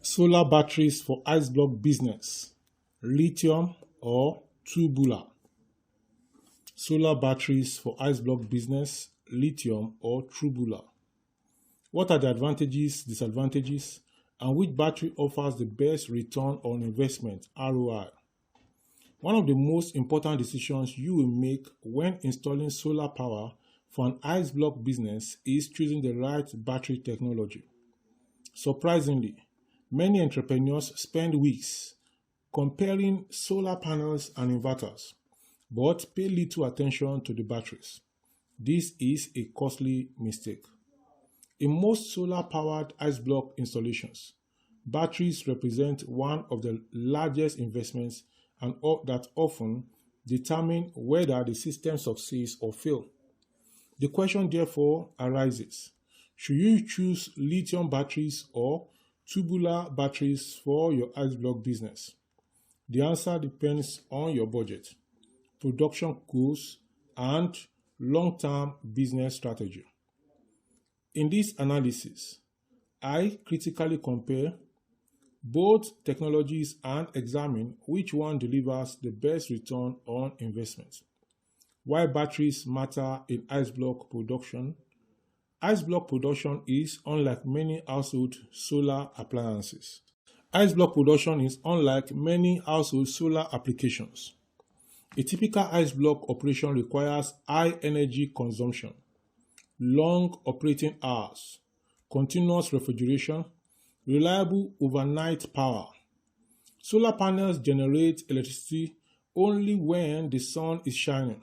Solar batteries for ice block business, lithium or tubular. Solar batteries for ice block business, lithium or tubular. What are the advantages, disadvantages, and which battery offers the best return on investment (ROI)? One of the most important decisions you will make when installing solar power for an ice block business is choosing the right battery technology. Surprisingly, many entrepreneurs spend weeks comparing solar panels and inverters, but pay little attention to the batteries. This is a costly mistake. In most solar-powered ice block installations, batteries represent one of the largest investments and that often determine whether the system succeeds or fails. The question therefore arises, should you choose lithium batteries or tubular batteries for your ice block business? The answer depends on your budget, production goals, and long-term business strategy. In this analysis, I critically compare both technologies and examine which one delivers the best return on investment. Why batteries matter in ice block production? Ice block production is unlike many household solar appliances. Ice block production is unlike many household solar applications. A typical ice block operation requires high energy consumption, long operating hours, continuous refrigeration, reliable overnight power. Solar panels generate electricity only when the sun is shining.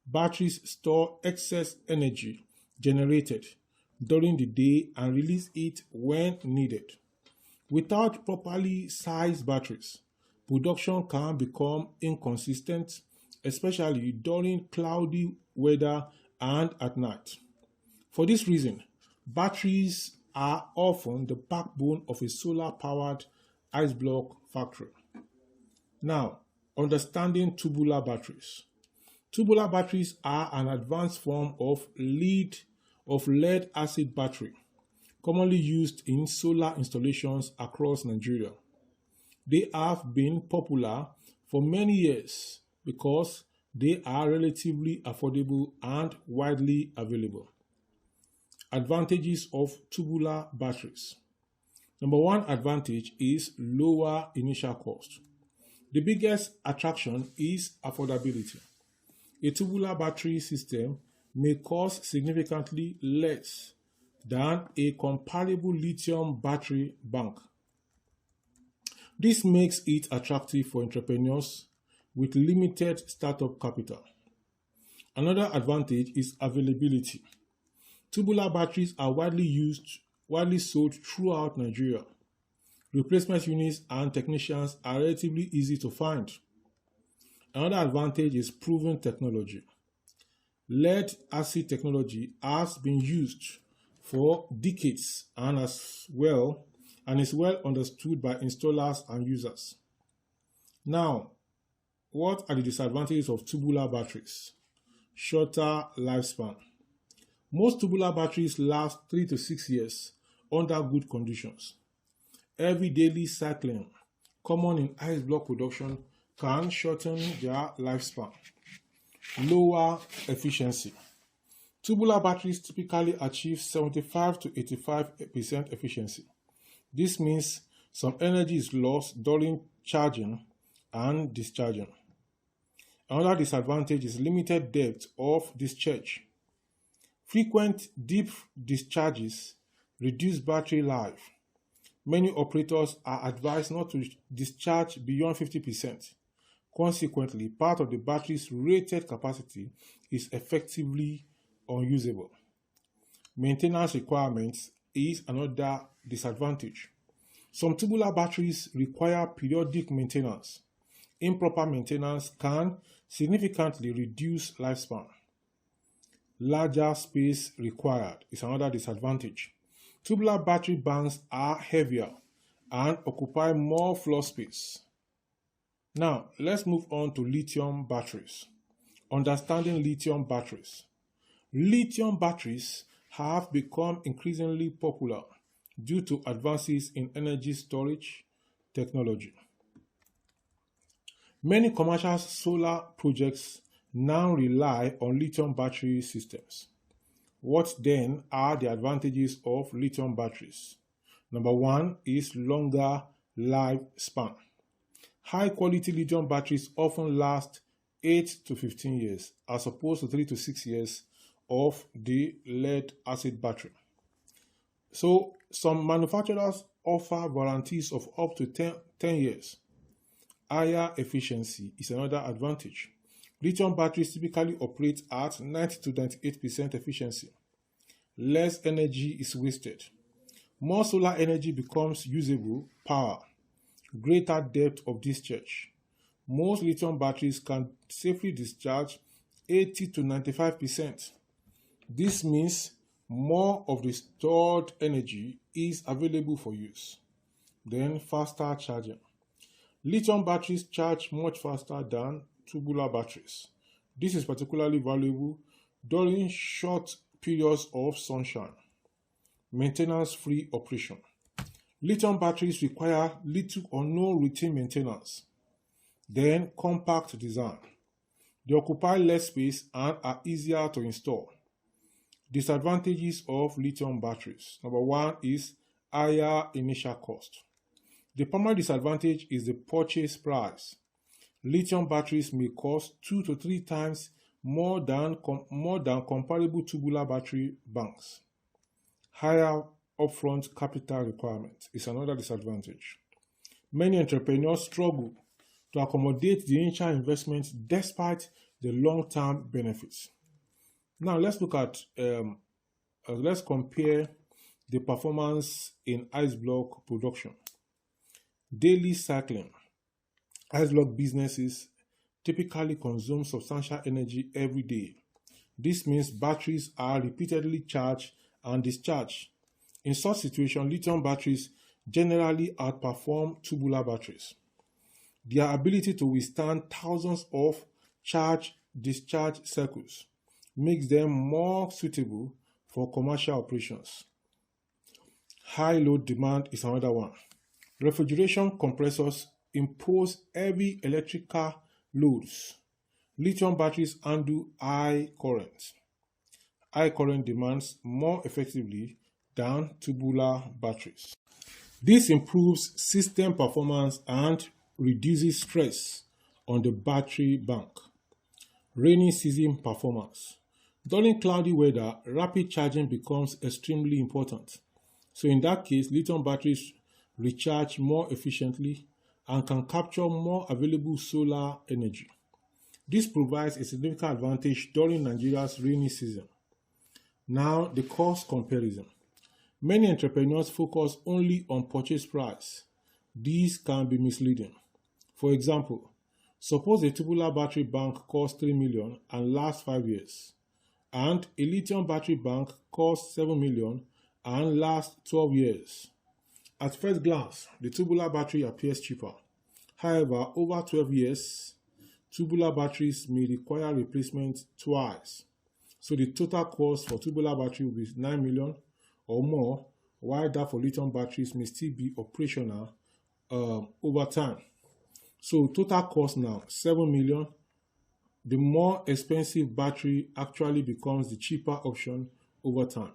Batteries store excess energy generated during the day and release it when needed. Without properly sized batteries, production can become inconsistent, especially during cloudy weather and at night. For this reason, batteries are often the backbone of a solar-powered ice block factory. Now, understanding tubular batteries. Tubular batteries are an advanced form of lead-acid battery, commonly used in solar installations across Nigeria. They have been popular for many years because they are relatively affordable and widely available. Advantages of tubular batteries. Number one advantage is lower initial cost. The biggest attraction is affordability. A tubular battery system may cost significantly less than a comparable lithium battery bank. This makes it attractive for entrepreneurs with limited startup capital. Another advantage is availability. Tubular batteries are widely sold throughout Nigeria. Replacement units and technicians are relatively easy to find. Another advantage is proven technology. Lead-acid technology has been used for decades and is well understood by installers and users. Now, what are the disadvantages of tubular batteries? Shorter lifespan. Most tubular batteries last 3 to 6 years under good conditions. Heavy daily cycling, common in ice block production, can shorten their lifespan. Lower efficiency. Tubular batteries typically achieve 75 to 85% efficiency. This means some energy is lost during charging and discharging. Another disadvantage is limited depth of discharge. Frequent deep discharges reduce battery life. Many operators are advised not to discharge beyond 50%. Consequently, part of the battery's rated capacity is effectively unusable. Maintenance requirements is another disadvantage. Some tubular batteries require periodic maintenance. Improper maintenance can significantly reduce lifespan. Larger space required is another disadvantage. Tubular battery banks are heavier and occupy more floor space. Now, let's move on to lithium batteries. Understanding lithium batteries. Lithium batteries have become increasingly popular due to advances in energy storage technology. Many commercial solar projects now rely on lithium battery systems. What then are the advantages of lithium batteries? Number one is longer lifespan. High quality lithium batteries often last 8 to 15 years as opposed to 3 to 6 years of the lead acid battery. So some manufacturers offer warranties of up to 10 years. Higher efficiency is another advantage. Lithium batteries typically operate at 90 to 98% efficiency. Less energy is wasted. More solar energy becomes usable power. Greater depth of discharge. Most lithium batteries can safely discharge 80 to 95%. This means more of the stored energy is available for use. Then faster charging. Lithium batteries charge much faster than tubular batteries. This is particularly valuable during short periods of sunshine. Maintenance-free operation. Lithium batteries require little or no routine maintenance. Then compact design. They occupy less space and are easier to install. Disadvantages of lithium batteries. Number one is higher initial cost. The primary disadvantage is the purchase price. Lithium batteries may cost 2 to 3 times more than comparable tubular battery banks. Higher upfront capital requirement is another disadvantage. Many entrepreneurs struggle to accommodate the initial investment despite the long-term benefits. Now let's look at let's compare the performance in ice block production. Daily cycling. Ice block businesses typically consume substantial energy every day. This means batteries are repeatedly charged and discharged. In such situations, lithium batteries generally outperform tubular batteries. Their ability to withstand thousands of charge-discharge cycles makes them more suitable for commercial operations. High load demand is another one. Refrigeration compressors impose heavy electrical loads. Lithium batteries handle high current. High current demands more effectively than tubular batteries. This improves system performance and reduces stress on the battery bank. Rainy season performance. During cloudy weather, rapid charging becomes extremely important. So in that case, lithium batteries recharge more efficiently and can capture more available solar energy. This provides a significant advantage during Nigeria's rainy season. Now, the cost comparison. Many entrepreneurs focus only on purchase price. These can be misleading. For example, suppose a tubular battery bank costs 3 million and lasts 5 years, and a lithium battery bank costs 7 million and lasts 12 years. At first glance, the tubular battery appears cheaper. However, over 12 years, tubular batteries may require replacement twice. So the total cost for tubular battery will be 9 million or more, while that for lithium batteries may still be operational over time. So total cost now, 7 million. The more expensive battery actually becomes the cheaper option over time.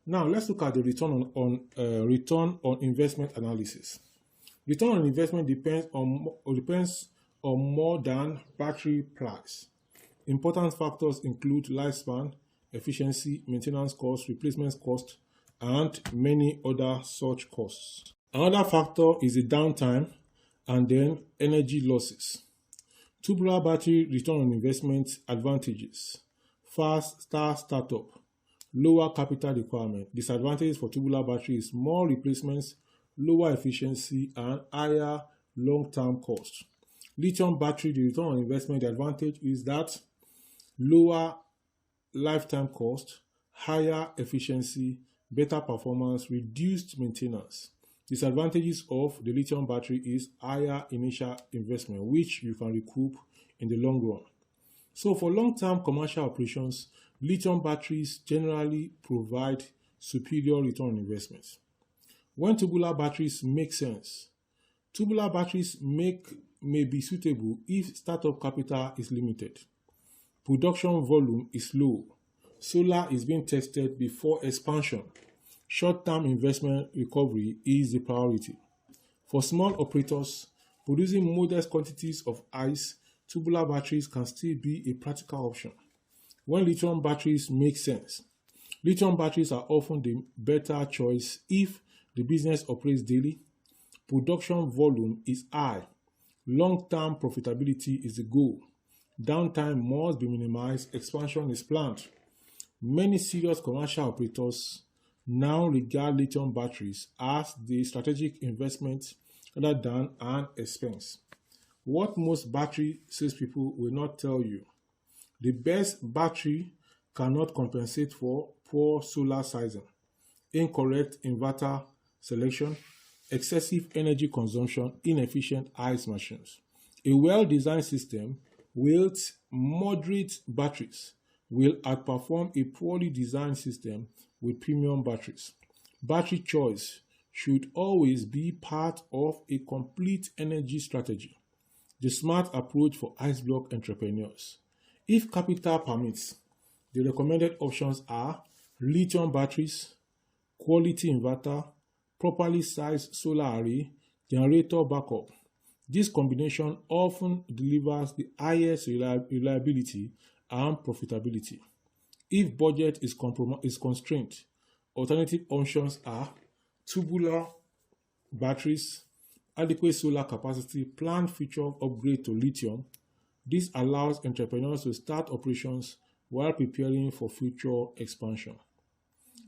Now let's look at the return on investment analysis. Return on investment depends on more than battery price. Important factors include lifespan, efficiency, maintenance cost, replacement cost, and many other such costs. Another factor is the downtime and then energy losses. Tubular battery return on investment advantages: fast startup, lower capital requirement. Disadvantages for tubular battery is more replacements, lower efficiency, and higher long-term cost. Lithium battery, the return on investment advantage is that lower lifetime cost, higher efficiency, better performance, reduced maintenance. Disadvantages of the lithium battery is higher initial investment, which you can recoup in the long run. So for long-term commercial operations, lithium batteries generally provide superior return on investments. When tubular batteries make sense, tubular batteries may be suitable if startup capital is limited, production volume is low, solar is being tested before expansion, short-term investment recovery is the priority. For small operators producing modest quantities of ICE, tubular batteries can still be a practical option. When lithium batteries make sense, lithium batteries are often the better choice if the business operates daily, production volume is high, long-term profitability is the goal, downtime must be minimized, expansion is planned. Many serious commercial operators now regard lithium batteries as the strategic investment rather than an expense. What most battery salespeople will not tell you: the best battery cannot compensate for poor solar sizing, incorrect inverter selection, excessive energy consumption, inefficient ICE machines. A well-designed system with moderate batteries will outperform a poorly designed system with premium batteries. Battery choice should always be part of a complete energy strategy. The smart approach for ICE block entrepreneurs. If capital permits, the recommended options are lithium batteries, quality inverter, properly sized solar array, generator backup. This combination often delivers the highest reliability and profitability. If budget is constrained, alternative options are tubular batteries, adequate solar capacity, planned future upgrade to lithium. This allows entrepreneurs to start operations while preparing for future expansion.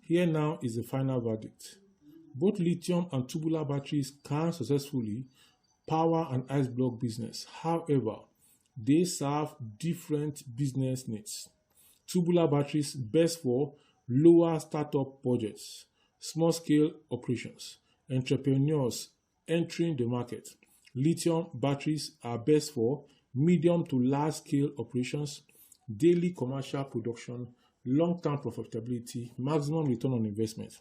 Here now is the final verdict. Both lithium and tubular batteries can successfully power an ICE block business. However, they serve different business needs. Tubular batteries best for lower startup budgets, small-scale operations, entrepreneurs entering the market. Lithium batteries are best for medium to large-scale operations, daily commercial production, long-term profitability, maximum return on investment.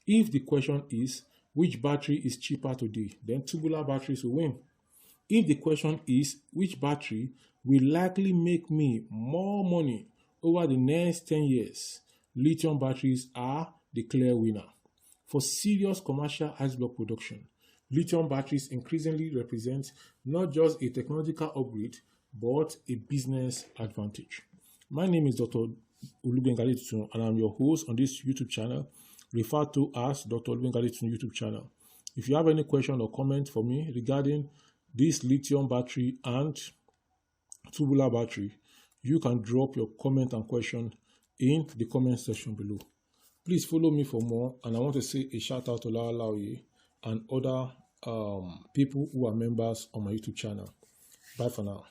If the question is which battery is cheaper today, then tubular batteries will win. If the question is which battery will likely make me more money over the next 10 years, lithium batteries are the clear winner. For serious commercial ICE block production, lithium batteries increasingly represent not just a technological upgrade, but a business advantage. My name is Dr. Olubengaditun, and I'm your host on this YouTube channel, referred to as Dr. Olubengaditun YouTube channel. If you have any question or comment for me regarding this lithium battery and tubular battery, you can drop your comment and question in the comment section below. Please follow me for more, and I want to say a shout out to Lawa Laoye and other people who are members on my YouTube channel. Bye for now.